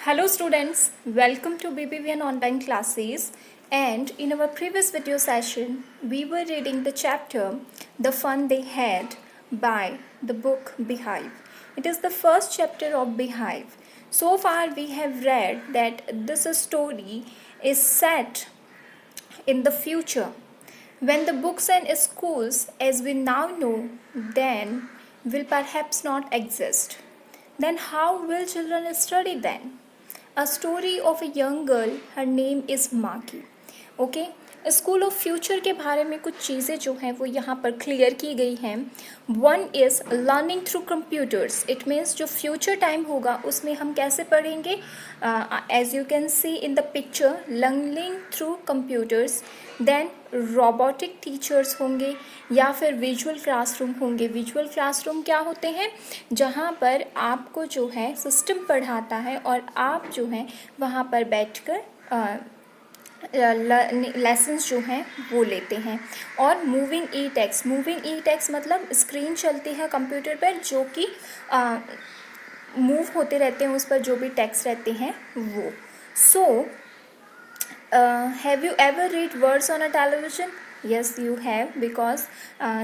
Hello students, welcome to BBVN online classes, and in our previous video session we were reading the chapter The Fun They Had by the book Beehive. It is the first chapter of Beehive. So far we have read that this story is set in the future when the books and schools as we now know then will perhaps not exist. Then how will children study then? A story of a young girl, her name is Maki. Okay, school of future के बारे में कुछ चीज़ें जो हैं वो यहाँ पर क्लियर की गई हैं. One is learning through computers. It means जो फ्यूचर टाइम होगा उसमें हम कैसे पढ़ेंगे. As you can see in the picture, learning through computers. Then robotic teachers होंगे या फिर विजुअल क्लासरूम होंगे. विजुअल क्लासरूम क्या होते हैं, जहाँ पर आपको जो है सिस्टम पढ़ाता है और आप जो हैं वहाँ पर बैठकर लेसन्स जो हैं वो लेते हैं. और मूविंग ई टेक्स्ट. मूविंग ई टेक्स्ट मतलब स्क्रीन चलती है कंप्यूटर पर जो कि मूव होते रहते हैं, उस पर जो भी टेक्स्ट रहते हैं वो. So have you ever read words on a television? Yes, you have, because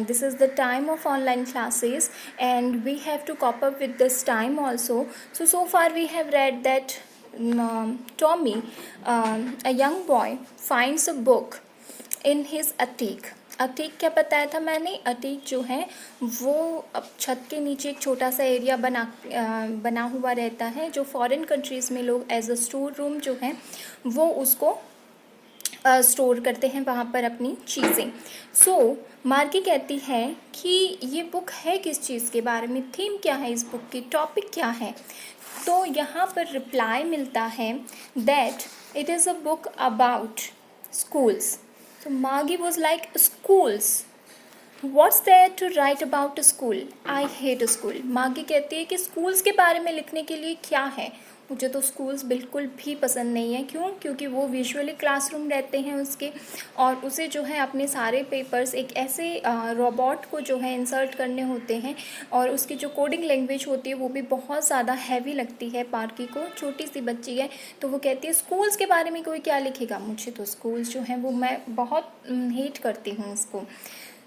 this is the time of online classes and we have to cope up with this time also. So far we have read that Tommy, a young boy, finds a book in his attic. अटीक क्या बताया था मैंने. अटीक जो है वो अब छत के नीचे एक छोटा सा एरिया बना हुआ रहता है जो फॉरेन कंट्रीज़ में लोग एज अ स्टोर रूम जो है वो उसको स्टोर करते हैं वहाँ पर अपनी चीज़ें. सो मार्गी कहती है कि ये बुक है किस चीज़ के बारे में, थीम क्या है इस बुक की, टॉपिक क्या है. तो यहाँ पर रिप्लाई मिलता है that it is a book about schools. तो Margie was like, schools, what's there to write about school, I hate school. Margie कहती है कि स्कूल्स के बारे में लिखने के लिए क्या है, मुझे तो स्कूल्स बिल्कुल भी पसंद नहीं है. क्यों? क्योंकि वो विजुअली क्लासरूम रहते हैं उसके, और उसे जो है अपने सारे पेपर्स एक ऐसे रोबोट को जो है इंसर्ट करने होते हैं, और उसकी जो कोडिंग लैंग्वेज होती है वो भी बहुत ज़्यादा हैवी लगती है पार्की को. छोटी सी बच्ची है तो वो कहती है स्कूल्स के बारे में कोई क्या लिखेगा, मुझे तो स्कूल्स जो हैं वो मैं बहुत हेट करती हूँ उसको.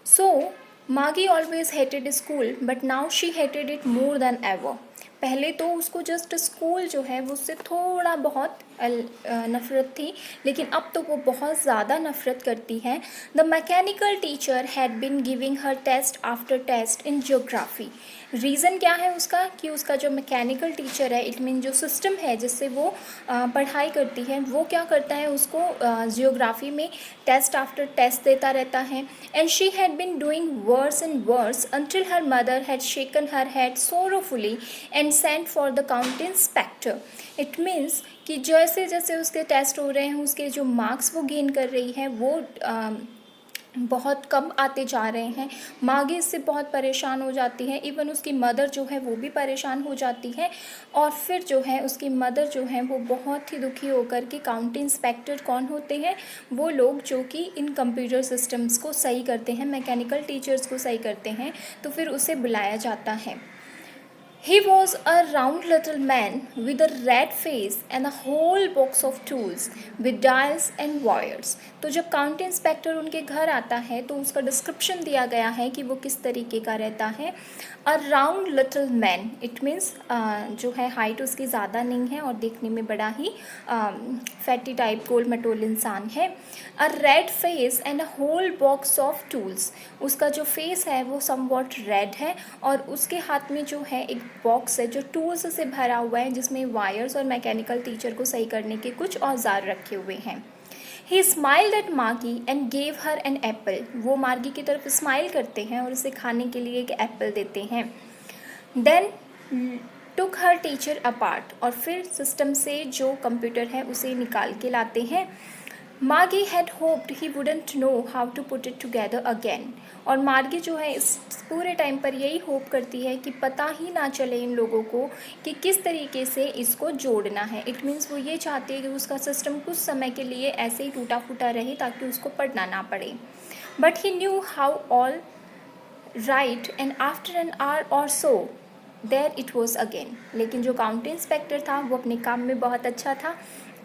सो मागी always hated school but now she hated it more than ever. पहले तो उसको जस्ट स्कूल जो है वो उससे थोड़ा बहुत नफ़रत थी, लेकिन अब तो वो बहुत ज़्यादा नफ़रत करती है. The mechanical teacher had been giving her test after test in geography. Reason क्या है उसका, कि उसका जो मैकेनिकल टीचर है, इट मीन जो सिस्टम है जिससे वो पढ़ाई करती है, वो क्या करता है उसको जियोग्राफी में टेस्ट आफ्टर टेस्ट देता रहता है. And she had been doing worse and worse until her mother had shaken her head sorrowfully and sent for the county inspector. It means कि जैसे जैसे उसके टेस्ट हो रहे हैं उसके जो मार्क्स वो गेन कर रही है वो बहुत कम आते जा रहे हैं. मागी इससे बहुत परेशान हो जाती है. इवन उसकी मदर जो है वो भी परेशान हो जाती है. और फिर जो है उसकी मदर जो है वो बहुत ही दुखी होकर के काउंटी इंस्पेक्टर कौन होते हैं, वो लोग जो कि इन कंप्यूटर सिस्टम्स को सही करते हैं, मैकेनिकल टीचर्स को सही करते हैं, तो फिर उसे बुलाया जाता है. He was a round little man with a red face and a whole box of tools with dials and wires. तो जब काउंटी इंस्पेक्टर उनके घर आता है तो उसका डिस्क्रिप्शन दिया गया है कि वो किस तरीके का रहता है. अ round little man, it means जो है हाइट उसकी ज़्यादा नहीं है और देखने में बड़ा ही फैटी टाइप गोल मटोल इंसान है. A red face and a whole box of tools. उसका जो फेस है वो समवॉट रेड है और उसके हाथ में जो है एक बॉक्स है जो टूल्स से भरा हुआ है, जिसमें वायर्स और मैकेनिकल टीचर को सही करने के कुछ औजार रखे हुए हैं. He smiled at Margie and gave her an apple. वो मार्गी की तरफ स्माइल करते हैं और उसे खाने के लिए एक एप्पल देते हैं. Then took her teacher apart. और फिर सिस्टम से जो कंप्यूटर है उसे निकाल के लाते हैं. मार्गी had hoped he wouldn't know how to put it together again. और मार्गी जो है इस पूरे टाइम पर यही होप करती है कि पता ही ना चले इन लोगों को कि किस तरीके से इसको जोड़ना है. इट मीन्स वो ये चाहती है कि उसका सिस्टम कुछ समय के लिए ऐसे ही टूटा फूटा रहे ताकि उसको पढ़ना ना पड़े. But he knew how all right and after an hour or so there it was again. लेकिन जो काउंटी इंस्पेक्टर था वो अपने काम में बहुत अच्छा था,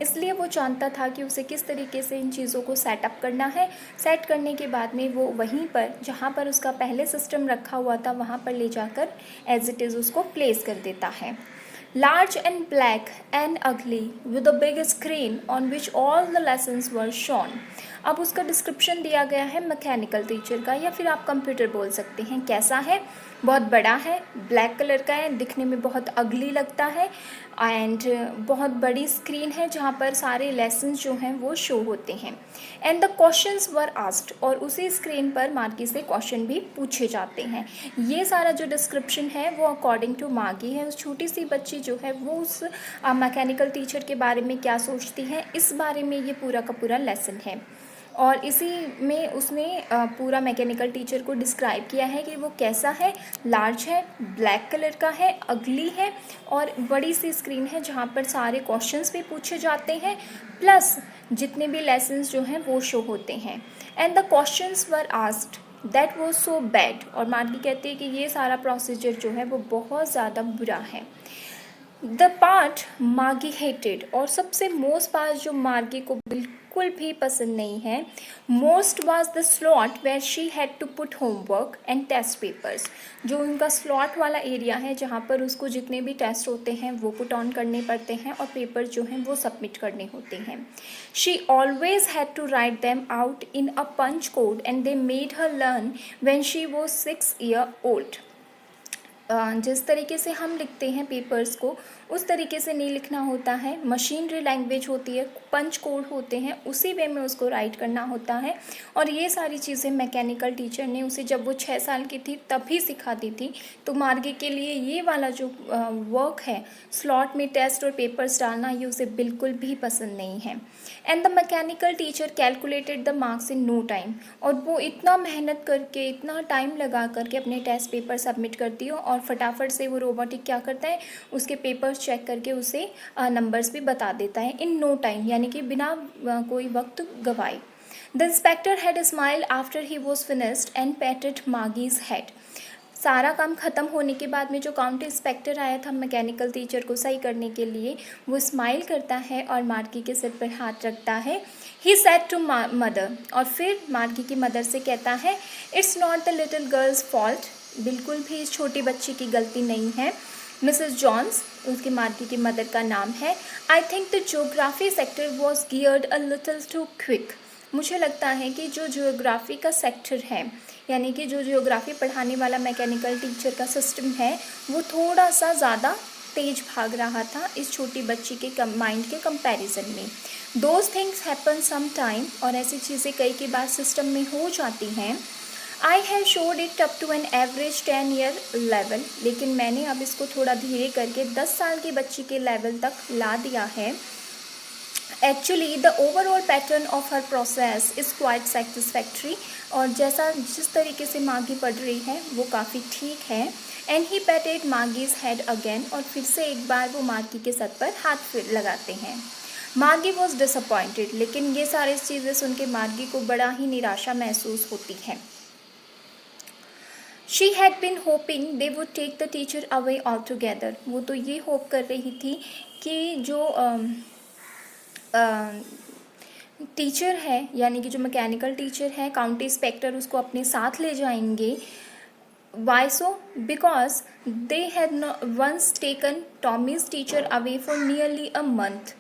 इसलिए वो जानता था कि उसे किस तरीके से इन चीज़ों को सेटअप करना है। सेट करने के बाद में वो वहीं पर जहाँ पर उसका पहले सिस्टम रखा हुआ था वहाँ पर ले जाकर एज इट इज़ उसको प्लेस कर देता है। Large and black and ugly with a big screen on which all the lessons were shown। अब उसका डिस्क्रिप्शन दिया गया है मैकेनिकल टीचर का, या फिर आप कंप्यूटर बोल सकते हैं। कैसा है? बहुत बड़ा है, ब्लैक कलर का है, दिखने में बहुत अगली लगता है, एंड बहुत बड़ी स्क्रीन है जहाँ पर सारे लेसन्स जो हैं वो शो होते हैं। And the questions were asked, और उसी स्क्रीन पर मार्गी से क्वेश्चन भी पूछे जाते हैं। ये सारा जो डिस्क्रिप्शन है वो अकॉर्डिंग टू मार्गी है। उस छोटी सी बच्ची जो है वो उस मैकेनिकल टीचर के बारे में क्या सोचती है, इस बारे में ये पूरा का पूरा लेसन है। और इसी में उसने पूरा मैकेनिकल टीचर को डिस्क्राइब किया है कि वो कैसा है, लार्ज है, ब्लैक कलर का है, अगली है, और बड़ी सी स्क्रीन है जहाँ पर सारे क्वेश्चंस भी पूछे जाते हैं, प्लस जितने भी लेसन्स जो हैं वो शो होते हैं। And the questions were asked that was so bad, और मार्गी कहती है कि ये सारा प्रोसीजर जो है वो बहुत ज़्यादा बुरा है। द पार्ट मार्गी हेटेड, और सबसे मोस्ट पार्ट जो मार्गी को बिल्कुल भी पसंद नहीं है, most was the slot where she had to put homework and test papers. जो उनका स्लॉट वाला एरिया है जहाँ पर उसको जितने भी टेस्ट होते हैं वो पुट ऑन करने पड़ते हैं और पेपर जो हैं वो सबमिट करने होते हैं। She always had to write them out in a punch code and they made her learn when she was 6 year old. जिस तरीके से हम लिखते हैं पेपर्स को उस तरीके से नहीं लिखना होता है, मशीनरी लैंग्वेज होती है, पंच कोड होते हैं, उसी वे में उसको राइट करना होता है। और ये सारी चीज़ें मैकेनिकल टीचर ने उसे जब वो 6 साल की थी तभी सिखा दी थी। तो मार्गी के लिए ये वाला जो वर्क है, स्लॉट में टेस्ट और पेपर्स डालना, ये उसे बिल्कुल भी पसंद नहीं है। And the mechanical teacher calculated the marks in no time, और वो इतना मेहनत करके इतना टाइम लगा करके अपने टेस्ट पेपर सबमिट करती है, और फटाफट से वो रोबोटिक क्या करता है, उसके पेपर्स चेक करके उसे नंबर्स भी बता देता है इन नो टाइम, यानी कि बिना कोई वक्त गवाए। The inspector had smile after he was finished and patted Margie's head. सारा काम ख़त्म होने के बाद में जो काउंटी इंस्पेक्टर आया था मैकेनिकल टीचर को सही करने के लिए, वो स्माइल करता है और मार्गी के सिर पर हाथ रखता है। ही सेड टू मदर, और फिर मार्गी की मदर से कहता है, it's not the little girls fault, बिल्कुल भी इस छोटी बच्ची की गलती नहीं है। मिसेस जॉन्स, उसकी मार्गी की मदर का नाम है। I think the geography sector was geared a little too quick. मुझे लगता है कि जो जियोग्राफी का सेक्टर है, यानी कि जो जियोग्राफी पढ़ाने वाला मैकेनिकल टीचर का सिस्टम है, वो थोड़ा सा ज़्यादा तेज भाग रहा था इस छोटी बच्ची के माइंड के कंपैरिजन में। Those things happen some time, और ऐसी चीज़ें कई की बार सिस्टम में हो जाती हैं। I have showed it up to an average 10 year level, लेकिन मैंने अब इसको थोड़ा धीरे करके 10 साल की बच्ची के लेवल तक ला दिया है। Actually the overall pattern of her process is quite satisfactory, और जिस तरीके से मार्गी पढ़ रही है वो काफ़ी ठीक है। And he patted Margie's head again, और फिर से एक बार वो मार्गी के सर पर हाथ फिर लगाते हैं। मार्गी वॉज डिसअपॉइंटेड, लेकिन ये सारी चीज़ें सुन के मार्गी को बड़ा ही निराशा महसूस होती है। She had been hoping they would take the teacher away altogether. वो तो ये होप कर रही थी कि जो टीचर है, यानी कि जो मैकेनिकल टीचर है, काउंटी इंस्पेक्टर उसको अपने साथ ले जाएंगे। Why so? Because they had once taken Tommy's teacher away for nearly a month.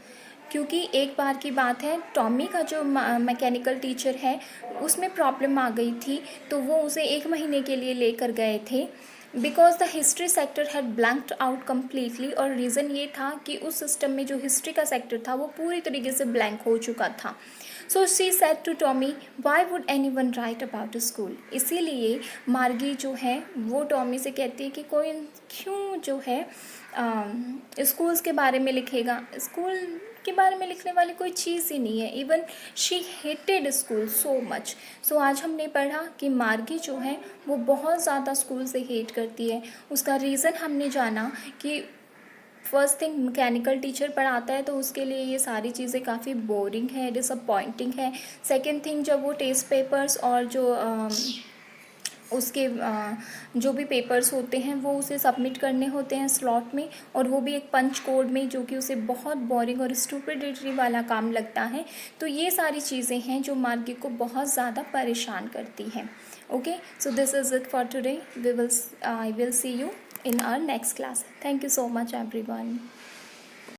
क्योंकि एक बार की बात है, टॉमी का जो मैकेनिकल टीचर है उसमें प्रॉब्लम आ गई थी, तो वो उसे 1 महीने के लिए लेकर गए थे। Because the history sector had blanked out completely, और रीज़न ये था कि उस सिस्टम में जो हिस्ट्री का सेक्टर था वो पूरी तरीके से ब्लैंक हो चुका था। So she said to Tommy, why would anyone write about school. इसीलिए मार्गी जो है वो टॉमी से कहती है कि कोई क्यों जो है स्कूल्स के बारे में लिखेगा, स्कूल के बारे में लिखने वाली कोई चीज़ ही नहीं है। Even she hated school so much. So आज हमने पढ़ा कि मार्गी जो है वो बहुत ज़्यादा स्कूल से हेट करती है। उसका रीज़न हमने जाना कि फर्स्ट थिंग मैकेनिकल टीचर पढ़ाता है तो उसके लिए ये सारी चीज़ें काफ़ी बोरिंग है, डिसअपॉइंटिंग है। सेकेंड थिंग, जब वो टेस्ट पेपर्स और जो उसके जो भी पेपर्स होते हैं वो उसे सबमिट करने होते हैं स्लॉट में, और वो भी एक पंच कोड में, जो कि उसे बहुत बोरिंग और स्टूपिडिटी वाला काम लगता है। तो ये सारी चीज़ें हैं जो मार्गी को बहुत ज़्यादा परेशान करती हैं। Okay, so this is it for today. I will see you in our next class. Thank you so much everyone.